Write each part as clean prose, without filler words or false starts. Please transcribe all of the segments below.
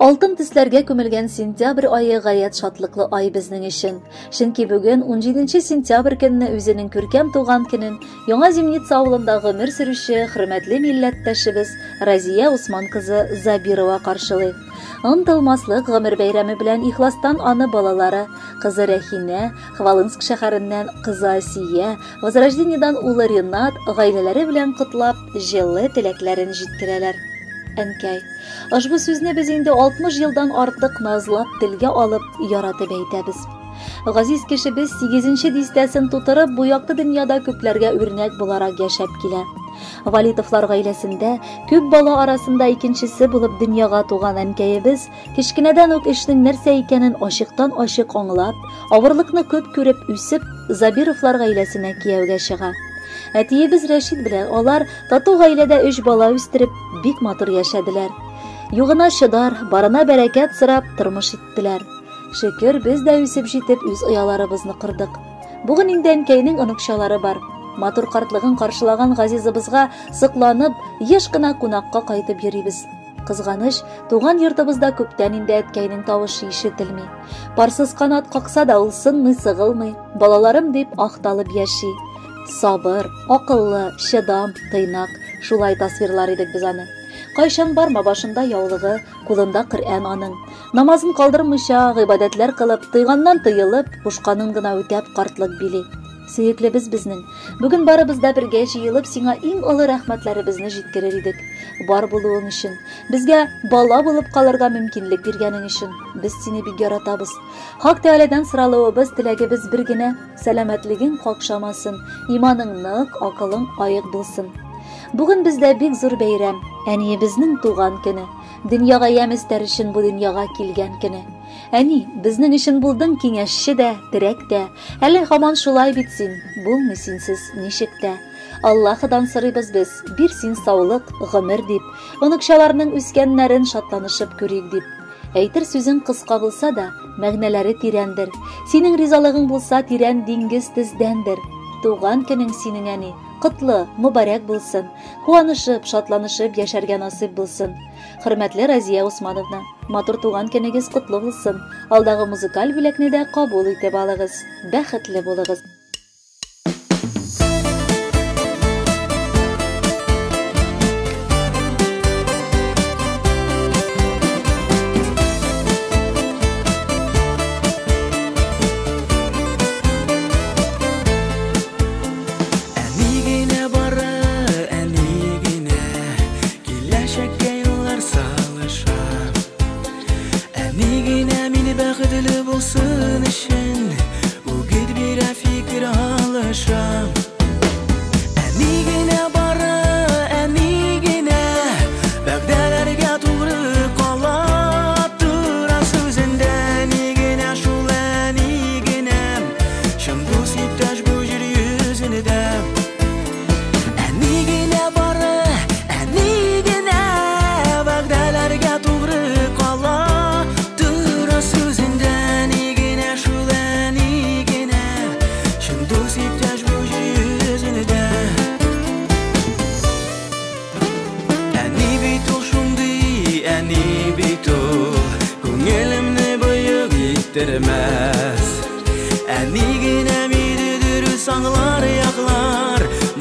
Алтын төсләргә күмелгән сентябрь айы гаять шатлыклы ай безнең өчен. Чөнки бүген 17 сентябрь көнне үзенең күркәм туган көнен Яңа Зимница авылында гомер сөрүче хөрмәтле милләттәшебез Разия Усман кызы Забирова каршылый. Ынтылмаслык гомер бәйрәме белән ихластан аны балалары, кызы Рәхинә, Хвалынск шәһәреннән кызы Асия, Возрождениедан улы Ринат гаиләләре белән котлап, җылы теләкләрен җиткерәләр. Әнкәй, ошбу сүзне без инде 60 елдан артык назлап телгә алып, яратып әйтәбез. Газиз кешебез 8-нче дистәсен тутырып, бу якты дөньяда күпләргә үрнәк буларак яшәп килә. Валитовлар гаиләсендә күп бала арасында икенчесе булып дөньяга туган әнкәебез кичкенәдән үк эшнең нәрсә икәнен ачыктан-ачык аңлап, авырлыкны күп күреп үсеп, Забировлар гаиләсенә кияүгә чыга. Әтиебез Рәшид белән алар тату гаиләдә 3 бала үстереп, бик матур яшәделәр. Югына шыдар, барына бәрәкәт сырап тормыш иттеләр. Шөкер, без дә үсеп җитеп үз ояларыбызны кырдык. Бүген инде әнкәйнең оныкчалары бар. Матур картлыгын каршылаган Газизыбызга сыкланып, еш кына кунакка кайтып йөрибез. Кызганыч, туган йортыбызда күптән инде әткәйнең тавышы ишетелми. Парсыз канат какса да ул сынмый, сыгылмый, балаларым дип акталып яши. Сабыр, акыллы, шыдам, тыйнак, шулай тасвирлар идек без аны. Кайчан барма башында яулыгы, кулында Коръән аның. Намазын калдырмыйча, гыйбадәтләр кылып, тыйганнан тыелып, кушканын гына үтәп картлык били. Сөеклебез безнең. Бүген барыбыз да бергә җыелып, сиңа иң олы рәхмәтләребезне җиткерер идек. Бар булуың өчен, безгә бала булып калырга мөмкинлек биргәнең өчен. Без сине бик яратабыз. Хак Тәгаләдән соралуыбыз, теләгебез бер генә: сәламәтлегең какшамасын, иманың нык, акылың аек булсын. Бүген бездә бик зур бәйрәм, әниебезнең туган көне. Дөньяга яместәр өчен бу дөньяга килгән көне. Әни, безнең өчен булдың киңәшче дә, терәк тә. Әле һаман шулай бит син, булмый синсез ничек тә. Аллаһыдан сорыйбыз без, бир син саулык, гомер дип, оныкчаларның үскәннәрен шатланышып күрик дип. Әйтер сүзең кыска булса да, мәгънәләре тирәндер. Синең ризалыгың булса, тирән диңгез тездәндер. Туган көнең синең, әни, котлы, мөбарәк булсын. Куанышып, шатланышып яшәргә насыйп булсын. Хөрмәтле Разия Усмановна, матур туган көнегез котлы булсын. Алдагы музыкаль бүләкне дә кабул итеп алыгыз. Бәхетле булыгыз.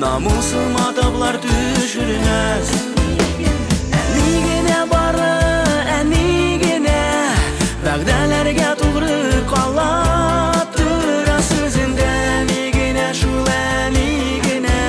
Namusum ataplar düşürmez. Enigine barı, enigine vəqdələrgə tuğru qalattır sözündə. Enigine şul enigine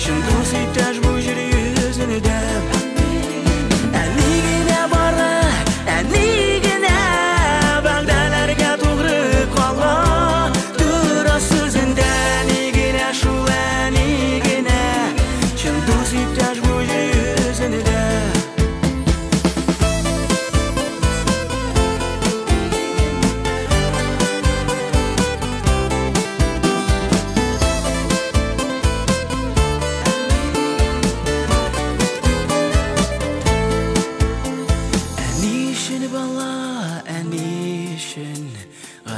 şimdi sütəş bu jür yüzünü də. Enigine barı, enigine vəqdələrgə tuğru qalattır sözündə. Enigine şul enigine şimdi sütəş bu jür yüzünü də.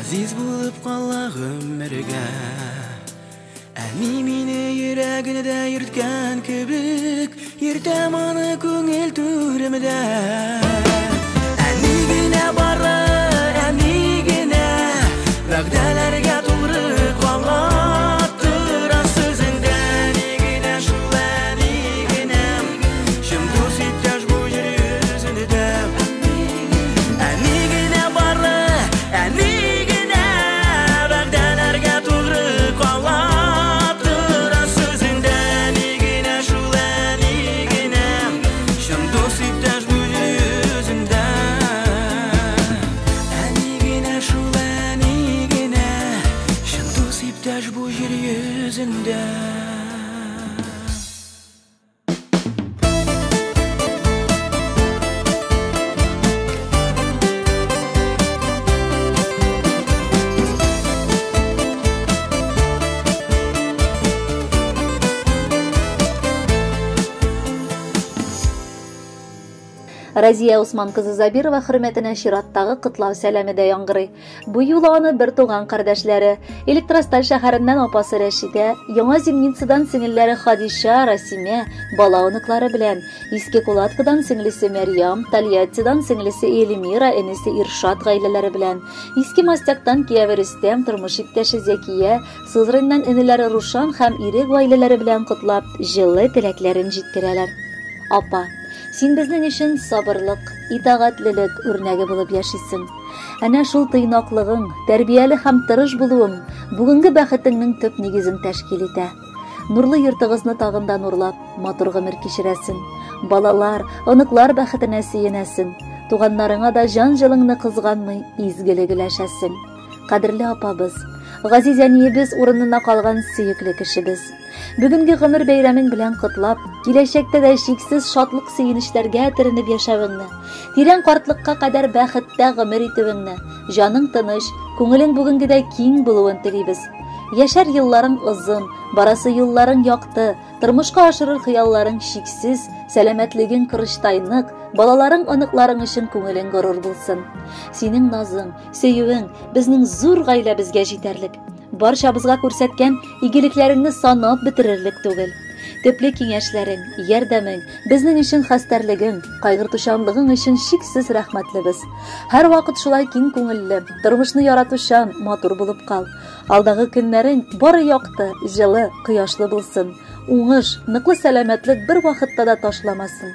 Aziz bulup qalla ömürgə Әни мине йөрәгенә дә йөрткән кебек Йөртәм аны күңел түремдә Әни Разия Усман кызы Забирова хөрмәтенә чираттагы котлау сәламе дә яңгырый. Бу юлы аны бер туган кардәшләре, Электросталь шәһәреннән апасы Рәшидә, Яңа Зимницадан сеңелләре Хадиша, Расимә, бала оныклары белән, Иске Кулаткадан сеңлесе Мәрьям, Тольяттидан сеңлесе Эльмира, энесе Иршат гаиләләре белән, Иске Мастяктан кияве Рөстәм, тормыш иптәше Зәкия, Сызрыннан энеләре Рушан һәм ире гаиләләре белән котлап, җылы теләкләрен җиткерәләр. Апа, син безнең өчен сабырлык, итагатьлелек үрнәге булып яшисең. Әнә шул тыйнаклыгың, тәрбияле һәм тырыш булуың бүгенге бәхетеңнең төп нигезен тәшкил итә. Нурлы йортыгызны тагында нурлап, матур гомер кичерәсең. Балалар, оныклар бәхетенә сөенәсең. Туганнарыңа да җан-җылыңны кызганмый, изгелек өләшәсең. Кадерле апабыз, газиз әниебез урынына калган сөекле кешебез. Бүгенге гомер бәйрәмең белән котлап, киләчәктә дә шиксез шатлык сөенечләргә төренеп яшәвеңне, тирән картлыкка кадәр бәхеттә гомер итүеңне, җаның тыныч, күңелең бүгенгедәй киң булуын телибез. Яшәр елларың озын, барасы юлларың якты, тормышка ашырыр хыялларың шиксез, сәламәтлегең кырыштайнык, балаларың, оныкларың өчен күңелең горур булсын. Синең назың, сөюең безнең зур гаиләбезгә җитәрлек. Барчабызга күрсәткән игелекләреңне санап бетерерлек түгел. Төпле киңәшләрең, ярдәмең, безнең өчен хәстәрлегең, кайгыртучанлыгың өчен шиксез рәхмәтлебез. Һәр вакыт шулай киң күңелле, тормышны яратучан, матур булып кал. Алдагы көннәрең бары якты, җылы, кояшлы булсын. Уңыш, ныклы сәламәтлек бер вакытта да ташламасын.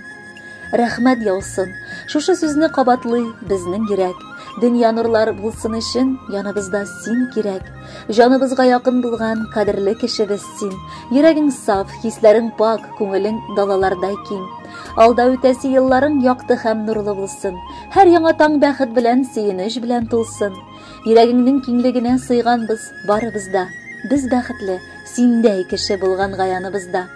Рәхмәт яусын. Шушы сүзне кабатлый безнең йөрәк. Дөнья нурлар булсын өчен яныбызда син кирәк. Җаныбызга якын булган кадерле кешебез син. Йөрәгең саф, хисләрең пак, күңелең далалардай киң. Алда үтәсе елларың якты һәм нурлы булсын. Һәр яңа таң бәхет белән, сөенеч белән тулсын. Йөрәгеңнең киңлегенә сыйганбыз барыбызда. Без бәхетле, синдәй кеше булган гаяныбызда.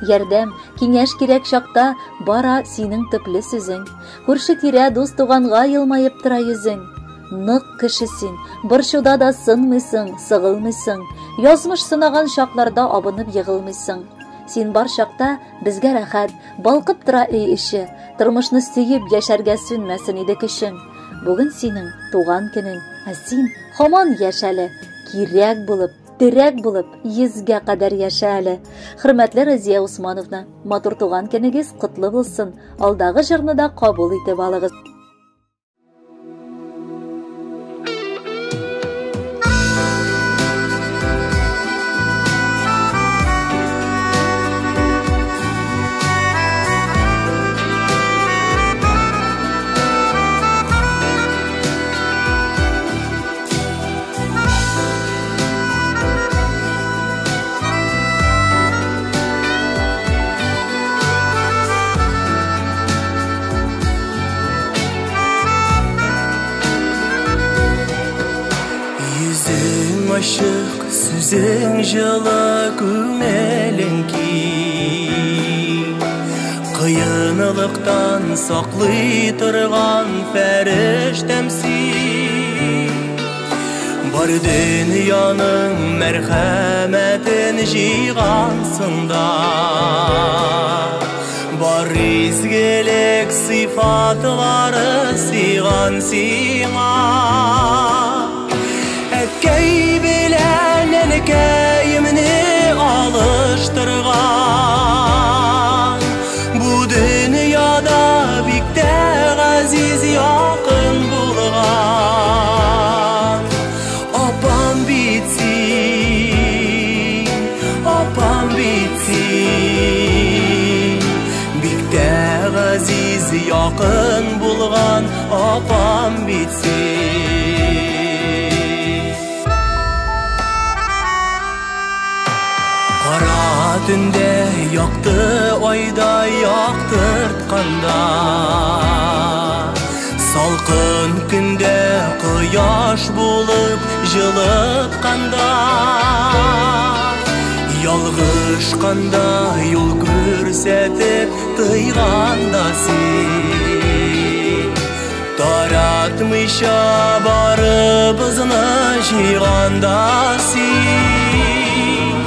Ярдәм, киңәш кирәк чакта бара синең төпле сүзең. Күрше тирә дус туганга елмаеп тора йөзең. Нык кеше син, борчуда да сынмыйсың, сыгылмыйсың. Язмыш сынаган чакларда абынып егылмыйсың. Син бар чакта безгә рәхәт, балкып тора өй эче. Тормышны сөеп яшәргә сүнмәсен иде көчең. Бүген синең туган көнең, ә син һаман яшәле, кирәк булып, терәк булып, 100-гә кадәр яшә әле. Хөрмәтле Разия Усмановна, матур туган көнегез котлы булсын. Алдагы җырны да кабул итеп алыгыз. Aşık süzün жылы күңелең киң. Кыйынлыктан саклый торган фәрештәм син. Бар дөньяның мәрхәмәтен җыйгансында. Бар изгелек сыйфатлары сыйган сиңа. Әткәй белән әнкәемне алыштырган. Бу дөньяда бик тә газиз якын булган. Апам бит син, апам бит син. Бик тә газиз якын булган, апам бит син. Төндә якты айда яктыртканда, салкын көндә кояш булып җылытканда, ялгышканда юл күрсәтеп тыйганда син. Таратмыйча барыбызны җыйганда син.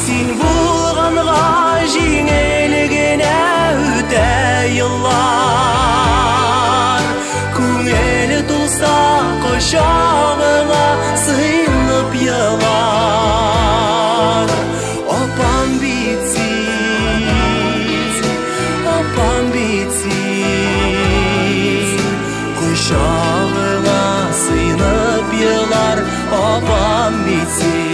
Син булганга җиңел генә үтә еллар. Kuşağına sığınıp yılar. Opam bitsin, opam bitsin. Kuşağına sığınıp yılar, opam bitsin.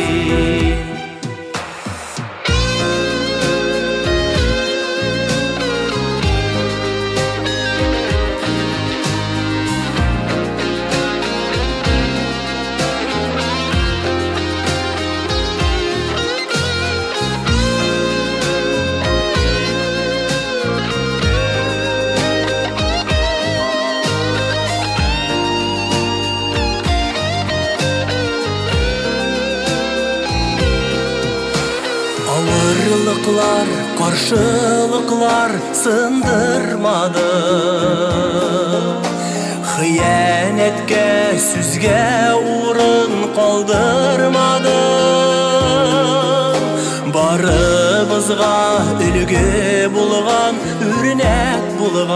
Ağırlıklar, karşılıklar sındırmadı. Hıyanetke, süzge urun kaldırmadı. Barımızga ülgü bulgan, ürnek bulgan.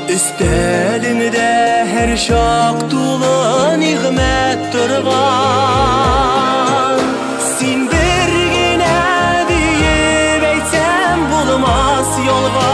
Üstelinde her şak dolu nimet durgan. Sin birgine deyip eytsem bulmaz yolga.